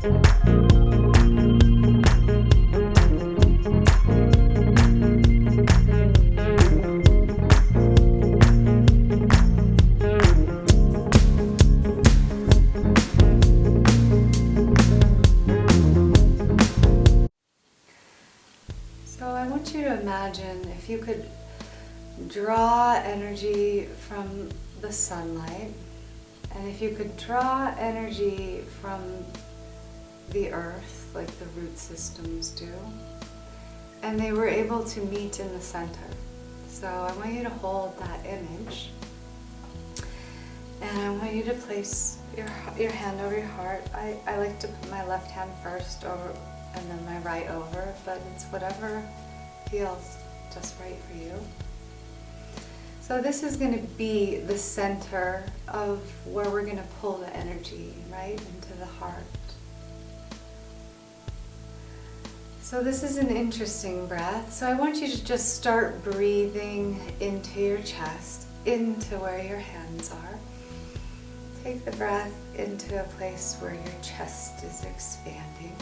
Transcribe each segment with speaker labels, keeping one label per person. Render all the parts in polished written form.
Speaker 1: So I want you to imagine if you could draw energy from the sunlight, and if you could draw energy from the earth, like the root systems do, and they were able to meet in the center. So I want you to hold that image, and I want you to place your hand over your heart. I like to put my left hand first over and then my right over, but it's whatever feels just right for you. So this is going to be the center of where we're going to pull the energy, right, into the heart. So this is an interesting breath. So I want you to just start breathing into your chest, into where your hands are. Take the breath into a place where your chest is expanding.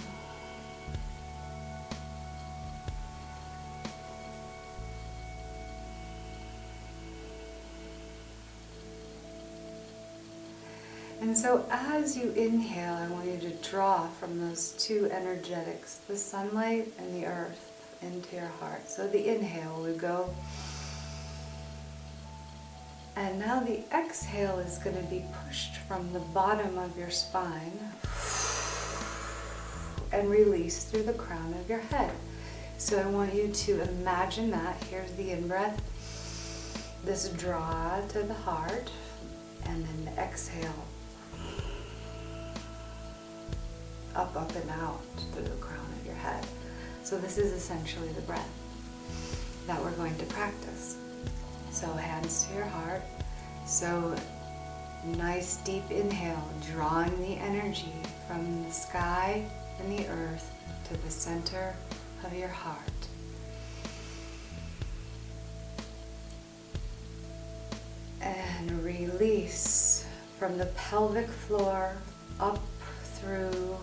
Speaker 1: And so as you inhale, I want you to draw from those two energetics, the sunlight and the earth, into your heart. So the inhale would go. And now the exhale is going to be pushed from the bottom of your spine and release through the crown of your head. So I want you to imagine that. Here's the in-breath, this draw to the heart, and then the exhale. Up, up, and out through the crown of your head. So this is essentially the breath that we're going to practice. So hands to your heart. So nice deep inhale, drawing the energy from the sky and the earth to the center of your heart. And release from the pelvic floor up through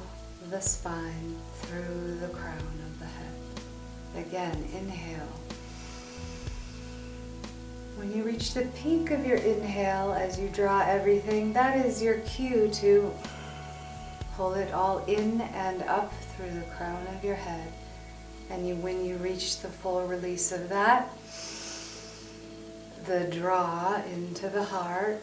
Speaker 1: the spine, through the crown of the head. Again, inhale. When you reach the peak of your inhale, as you draw everything, that is your cue to pull it all in and up through the crown of your head. And when you reach the full release of that, the draw into the heart,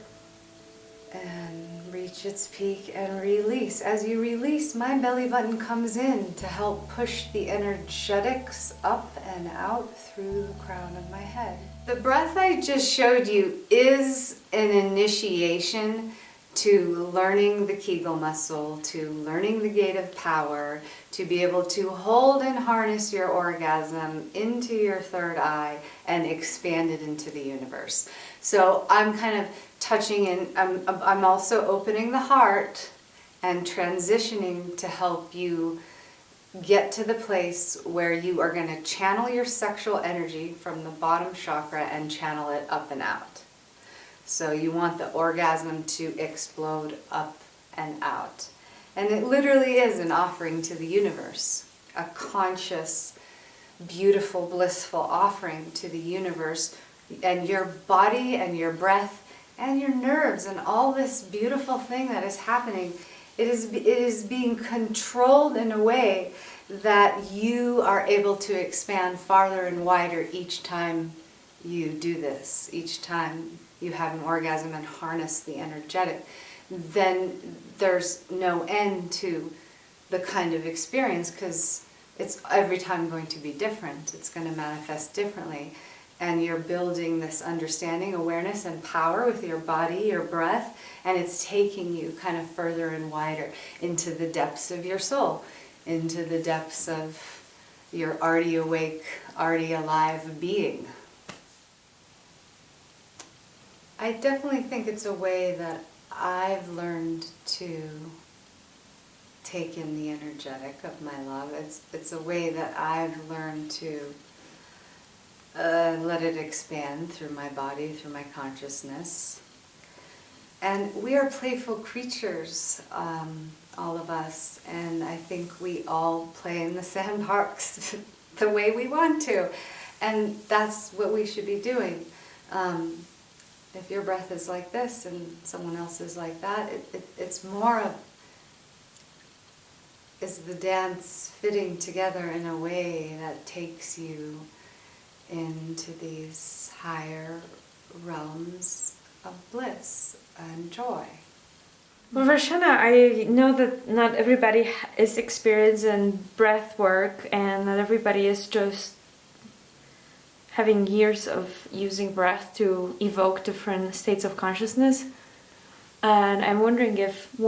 Speaker 1: and reach its peak and release. As you release, my belly button comes in to help push the energetics up and out through the crown of my head. The breath I just showed you is an initiation to learning the Kegel muscle, to learning the gate of power, to be able to hold and harness your orgasm into your third eye and expand it into the universe. So I'm kind of touching in, I'm also opening the heart and transitioning to help you get to the place where you are going to channel your sexual energy from the bottom chakra and channel it up and out. So you want the orgasm to explode up and out. And it literally is an offering to the universe, a conscious, beautiful, blissful offering to the universe, and your body and your breath and your nerves and all this beautiful thing that is happening. It is being controlled in a way that you are able to expand farther and wider each time you do this, each time you have an orgasm and harness the energetic. Then there's no end to the kind of experience, because it's every time going to be different. It's going to manifest differently. And you're building this understanding, awareness, and power with your body, your breath, and it's taking you kind of further and wider into the depths of your soul, into the depths of your already awake, already alive being. I definitely think it's a way that I've learned to take in the energetic of my love. It's a way that I've learned to let it expand through my body, through my consciousness. And we are playful creatures, all of us, and I think we all play in the sandbox the way we want to, and that's what we should be doing. If your breath is like this and someone else is like that, it's more of, is the dance fitting together in a way that takes you into these higher realms of bliss and joy.
Speaker 2: Well, Roshana, I know that not everybody is experiencing breath work, and not everybody is just having years of using breath to evoke different states of consciousness. And I'm wondering if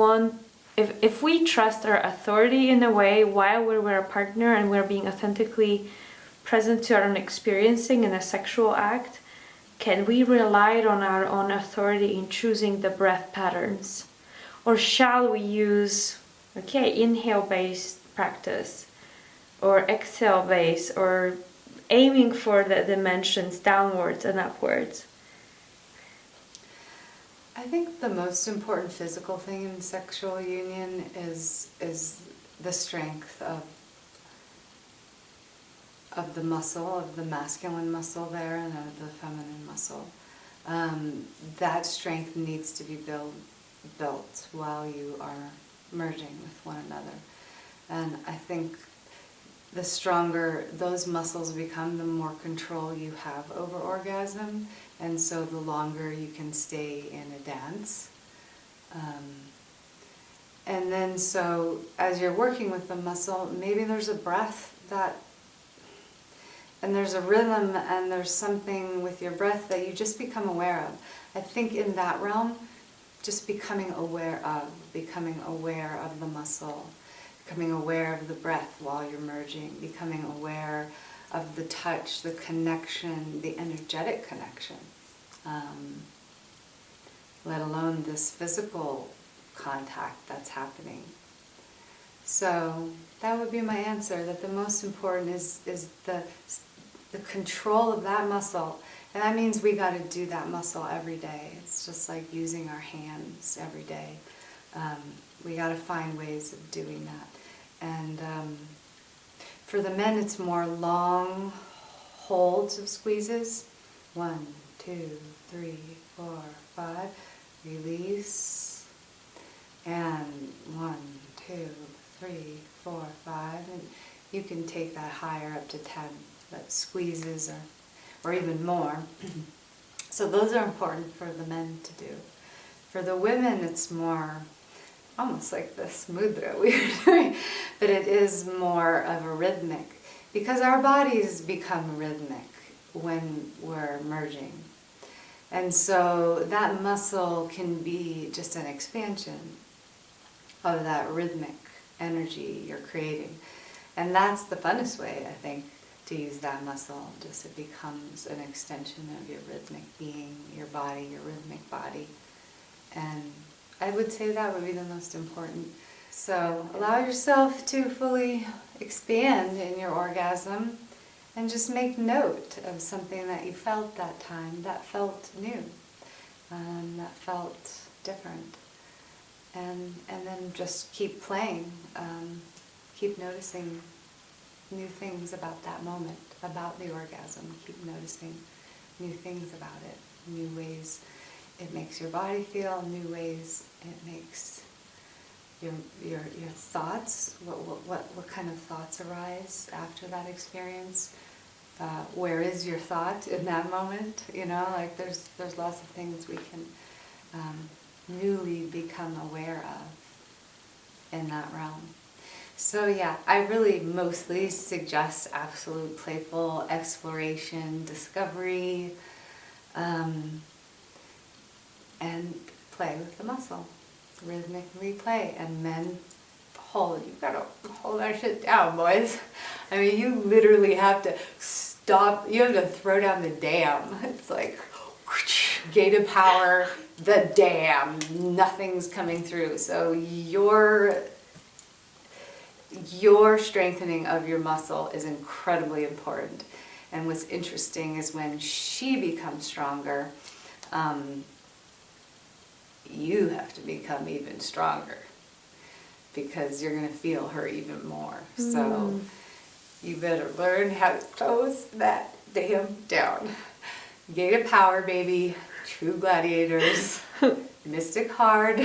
Speaker 2: we trust our authority in a way while we're a partner and we're being authentically present to our own experiencing in a sexual act, can we rely on our own authority in choosing the breath patterns? Or shall we use, inhale-based practice, or exhale-based, or aiming for the dimensions downwards and upwards?
Speaker 1: I think the most important physical thing in sexual union is the strength of the muscle, of the masculine muscle there, and of the feminine muscle. That strength needs to be built while you are merging with one another. And I think the stronger those muscles become, the more control you have over orgasm, and so the longer you can stay in a dance. And then so as you're working with the muscle, maybe there's a breath and there's a rhythm, and there's something with your breath that you just become aware of. I think in that realm, just becoming aware of the muscle, becoming aware of the breath while you're merging, becoming aware of the touch, the connection, the energetic connection, let alone this physical contact that's happening. So that would be my answer, that the most important is the control of that muscle. And that means we got to do that muscle every day. It's just like using our hands every day. We got to find ways of doing that. And for the men, it's more long holds of squeezes. 1, 2, 3, 4, 5. Release. And 1, 2, 3, 4, 5. And you can take that higher up to 10. That squeezes or even more. So those are important for the men to do. For the women, it's more almost like this mudra we were doing, but it is more of a rhythmic, because our bodies become rhythmic when we're merging. And so that muscle can be just an expansion of that rhythmic energy you're creating. And that's the funnest way, I think, to use that muscle. Just it becomes an extension of your rhythmic being, your body, your rhythmic body. And I would say that would be the most important. So allow yourself to fully expand in your orgasm, and just make note of something that you felt that time, that felt new, that felt different. And then just keep playing, keep noticing new things about that moment, about the orgasm. Keep noticing new things about it, new ways it makes your body feel, new ways it makes your thoughts. What kind of thoughts arise after that experience? Where is your thought in that moment? Like there's lots of things we can newly become aware of in that realm. So yeah, I really mostly suggest absolute playful exploration, discovery, and play with the muscle. Rhythmically play. And men, you gotta hold that shit down, boys. I mean, you literally have to stop, you have to throw down the dam. It's like, gate of power, the dam, nothing's coming through. So your strengthening of your muscle is incredibly important. And what's interesting is when she becomes stronger, you have to become even stronger because you're going to feel her even more. So you better learn how to close that damn down. Gate of power, baby. True gladiators. Mystic hard.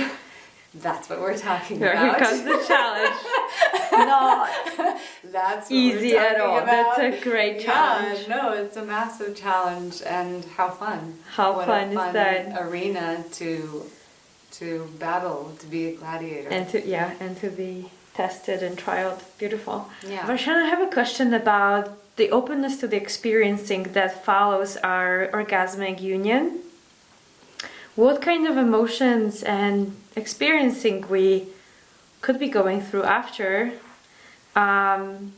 Speaker 1: That's what we're talking
Speaker 2: Here
Speaker 1: about.
Speaker 2: comes the challenge. Not
Speaker 1: That's what
Speaker 2: easy
Speaker 1: we're talking
Speaker 2: at all.
Speaker 1: about.
Speaker 2: That's a great challenge.
Speaker 1: Yeah, no, it's a massive challenge, and how fun.
Speaker 2: How
Speaker 1: what
Speaker 2: fun
Speaker 1: a fun
Speaker 2: is that?
Speaker 1: arena to battle, to be a gladiator.
Speaker 2: And to be tested and trialed. Beautiful.
Speaker 1: Yeah.
Speaker 2: Varshan, I have a question about the openness to the experiencing that follows our orgasmic union. What kind of emotions and experiencing we could be going through after, and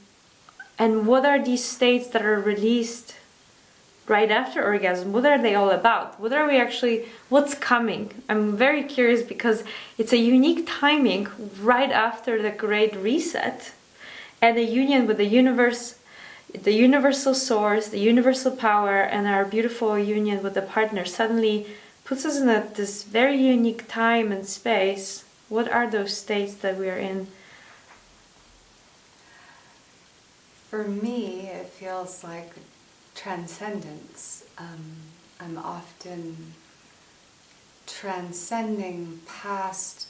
Speaker 2: what are these states that are released right after orgasm? What are they all about? What's coming? I'm very curious because it's a unique timing right after the great reset and the union with the universe, the universal source, the universal power, and our beautiful union with the partner suddenly puts us in this very unique time and space. What are those states that we are in?
Speaker 1: For me, it feels like transcendence. I'm often transcending past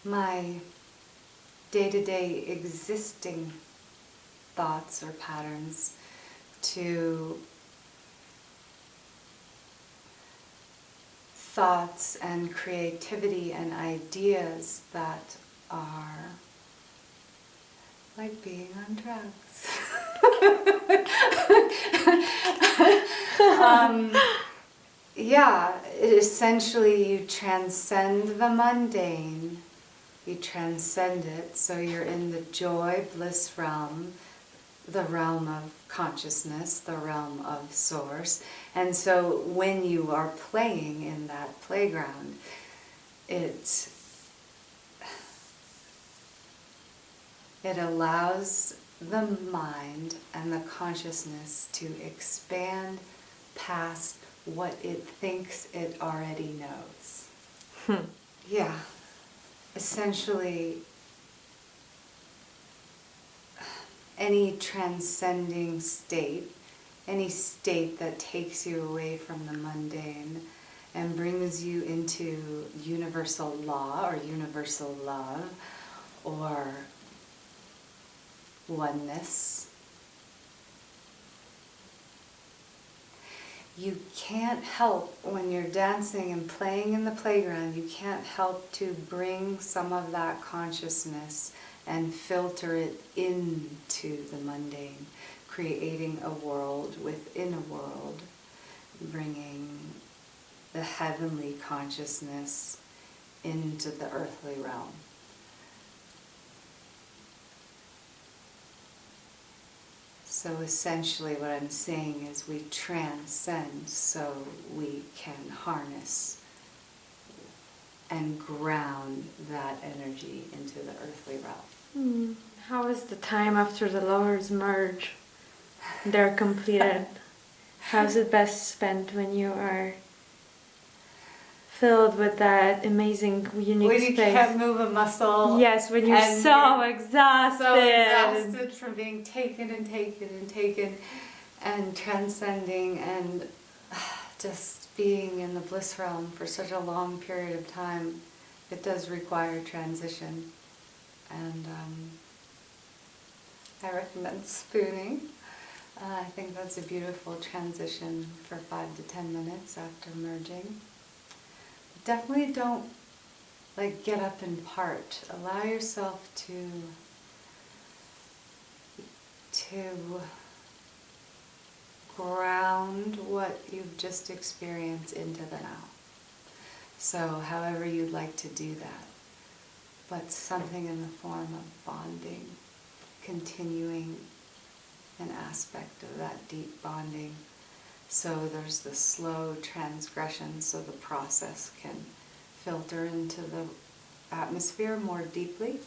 Speaker 1: my day-to-day existing thoughts or patterns to thoughts and creativity and ideas that are like being on drugs. Essentially you transcend the mundane, you transcend it, so you're in the joy, bliss realm, the realm of consciousness, the realm of source. And so when you are playing in that playground, it allows the mind and the consciousness to expand past what it thinks it already knows. Yeah. Essentially, any transcending state, any state that takes you away from the mundane and brings you into universal law or universal love or oneness. You can't help when you're dancing and playing in the playground, you can't help to bring some of that consciousness and filter it into the mundane, creating a world within a world, bringing the heavenly consciousness into the earthly realm. So essentially what I'm saying is we transcend so we can harness and ground that energy into the earthly realm.
Speaker 2: How is the time after the lovers merge? They're completed. How is it best spent when you are filled with that amazing, unique
Speaker 1: when you
Speaker 2: space?
Speaker 1: can't move a muscle.
Speaker 2: Yes, when you're so exhausted.
Speaker 1: So exhausted from being taken and transcending and just being in the bliss realm for such a long period of time. It does require transition. And I recommend spooning. I think that's a beautiful transition for 5 to 10 minutes after merging. Definitely don't get up and part. Allow yourself to ground what you've just experienced into the now. So however you'd like to do that, but something in the form of bonding, continuing an aspect of that deep bonding. So there's the slow transgression so the process can filter into the atmosphere more deeply.